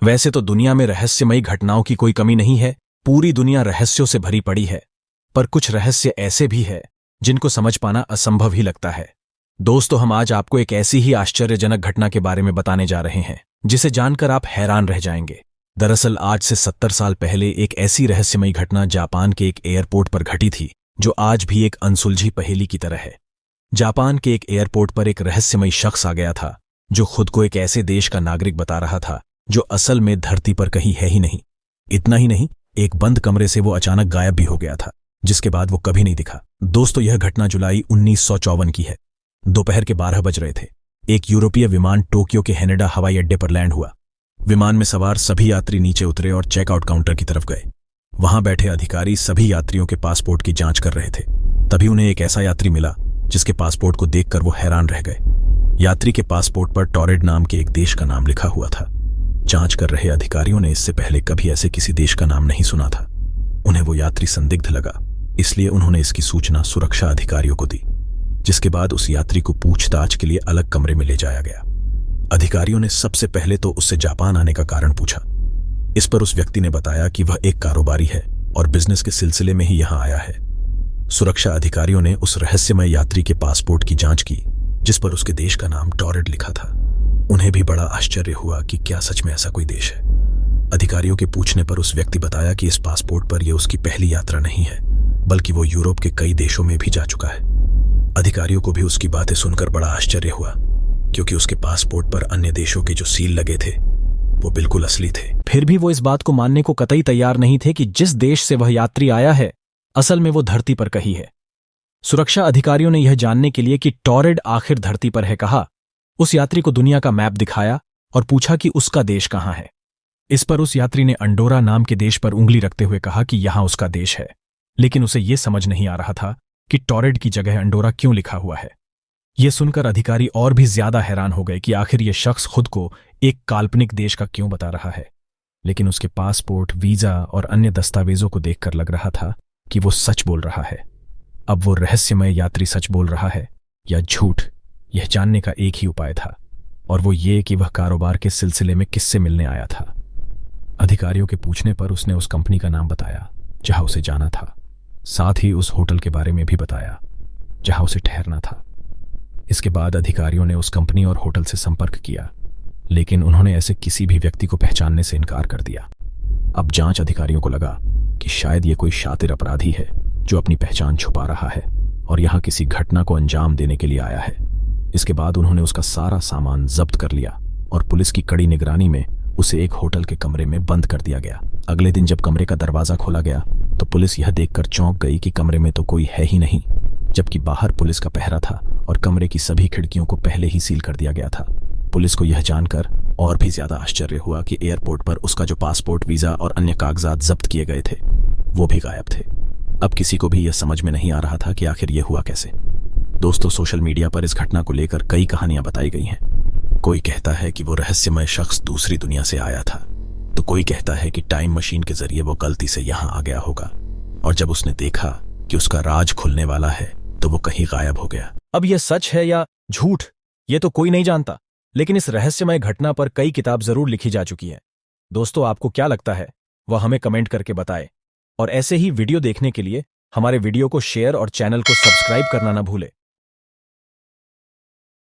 वैसे तो दुनिया में रहस्यमयी घटनाओं की कोई कमी नहीं है, पूरी दुनिया रहस्यों से भरी पड़ी है। पर कुछ रहस्य ऐसे भी है जिनको समझ पाना असंभव ही लगता है। दोस्तों, हम आज आपको एक ऐसी ही आश्चर्यजनक घटना के बारे में बताने जा रहे हैं जिसे जानकर आप हैरान रह जाएंगे। दरअसल आज से 70 साल पहले एक ऐसी रहस्यमयी घटना जापान के एक एयरपोर्ट पर घटी थी जो आज भी एक अनसुलझी पहेली की तरह है। जापान के एक एयरपोर्ट पर एक रहस्यमयी शख्स आ गया था जो खुद को एक ऐसे देश का नागरिक बता रहा था जो असल में धरती पर कहीं है ही नहीं। इतना ही नहीं, एक बंद कमरे से वो अचानक गायब भी हो गया था, जिसके बाद वो कभी नहीं दिखा। दोस्तों, यह घटना जुलाई 1954 की है। दोपहर के 12 बज रहे थे। एक यूरोपीय विमान टोक्यो के हैनेडा हवाई अड्डे पर लैंड हुआ। विमान में सवार सभी यात्री नीचे उतरे और चेकआउट काउंटर की तरफ गए। वहां बैठे अधिकारी सभी यात्रियों के पासपोर्ट की जांच कर रहे थे। तभी उन्हें एक ऐसा यात्री मिला जिसके पासपोर्ट को देखकर वो हैरान रह गए। यात्री के पासपोर्ट पर टॉरेड नाम के एक देश का नाम लिखा हुआ था। जांच कर रहे अधिकारियों ने इससे पहले कभी ऐसे किसी देश का नाम नहीं सुना था। उन्हें वो यात्री संदिग्ध लगा, इसलिए उन्होंने इसकी सूचना सुरक्षा अधिकारियों को दी, जिसके बाद उस यात्री को पूछताछ के लिए अलग कमरे में ले जाया गया। अधिकारियों ने सबसे पहले तो उससे जापान आने का कारण पूछा। इस पर उस व्यक्ति ने बताया कि वह एक कारोबारी है और बिजनेस के सिलसिले में ही यहां आया है। सुरक्षा अधिकारियों ने उस रहस्यमय यात्री के पासपोर्ट की जांच की जिस पर उसके देश का नाम टॉरेड लिखा था। उन्हें भी बड़ा आश्चर्य हुआ कि क्या सच में ऐसा कोई देश है। अधिकारियों के पूछने पर उस व्यक्ति बताया कि इस पासपोर्ट पर यह उसकी पहली यात्रा नहीं है, बल्कि वो यूरोप के कई देशों में भी जा चुका है। अधिकारियों को भी उसकी बातें सुनकर बड़ा आश्चर्य हुआ, क्योंकि उसके पासपोर्ट पर अन्य देशों के जो सील लगे थे वो बिल्कुल असली थे। फिर भी वो इस बात को मानने को कतई तैयार नहीं थे कि जिस देश से वह यात्री आया है असल में वो धरती पर कहीं है। सुरक्षा अधिकारियों ने यह जानने के लिए कि टॉरेड आखिर धरती पर है कहा, उस यात्री को दुनिया का मैप दिखाया और पूछा कि उसका देश कहां है। इस पर उस यात्री ने अंडोरा नाम के देश पर उंगली रखते हुए कहा कि यहां उसका देश है, लेकिन उसे यह समझ नहीं आ रहा था कि टॉरेड की जगह अंडोरा क्यों लिखा हुआ है। यह सुनकर अधिकारी और भी ज्यादा हैरान हो गए कि आखिर यह शख्स खुद को एक काल्पनिक देश का क्यों बता रहा है। लेकिन उसके पासपोर्ट, वीजा और अन्य दस्तावेजों को देखकर लग रहा था कि वो सच बोल रहा है। अब वो रहस्यमय यात्री सच बोल रहा है या झूठ, यह जानने का एक ही उपाय था, और वो ये कि वह कारोबार के सिलसिले में किससे मिलने आया था। अधिकारियों के पूछने पर उसने उस कंपनी का नाम बताया जहां उसे जाना था, साथ ही उस होटल के बारे में भी बताया जहां उसे ठहरना था। इसके बाद अधिकारियों ने उस कंपनी और होटल से संपर्क किया, लेकिन उन्होंने ऐसे किसी भी व्यक्ति को पहचानने से इनकार कर दिया। अब जांच अधिकारियों को लगा कि शायद ये कोई शातिर अपराधी है जो अपनी पहचान छुपा रहा है और यहां किसी घटना को अंजाम देने के लिए आया है। इसके बाद उन्होंने उसका सारा सामान जब्त कर लिया और पुलिस की कड़ी निगरानी में उसे एक होटल के कमरे में बंद कर दिया गया। अगले दिन जब कमरे का दरवाजा खोला गया तो पुलिस यह देखकर चौंक गई कि कमरे में तो कोई है ही नहीं, जबकि बाहर पुलिस का पहरा था और कमरे की सभी खिड़कियों को पहले ही सील कर दिया गया था। पुलिस को यह जानकर और भी ज्यादा आश्चर्य हुआ कि एयरपोर्ट पर उसका जो पासपोर्ट, वीजा और अन्य कागजात जब्त किए गए थे वो भी गायब थे। अब किसी को भी यह समझ में नहीं आ रहा था कि आखिर यह हुआ कैसे। दोस्तों, सोशल मीडिया पर इस घटना को लेकर कई कहानियां बताई गई हैं। कोई कहता है कि वो रहस्यमय शख्स दूसरी दुनिया से आया था, तो कोई कहता है कि टाइम मशीन के जरिए वो गलती से यहां आ गया होगा और जब उसने देखा कि उसका राज खुलने वाला है तो वो कहीं गायब हो गया। अब यह सच है या झूठ ये तो कोई नहीं जानता, लेकिन इस रहस्यमय घटना पर कई किताब जरूर लिखी जा चुकी है। दोस्तों, आपको क्या लगता है वह हमें कमेंट करके बताएं, और ऐसे ही वीडियो देखने के लिए हमारे वीडियो को शेयर और चैनल को सब्सक्राइब करना ना भूलें।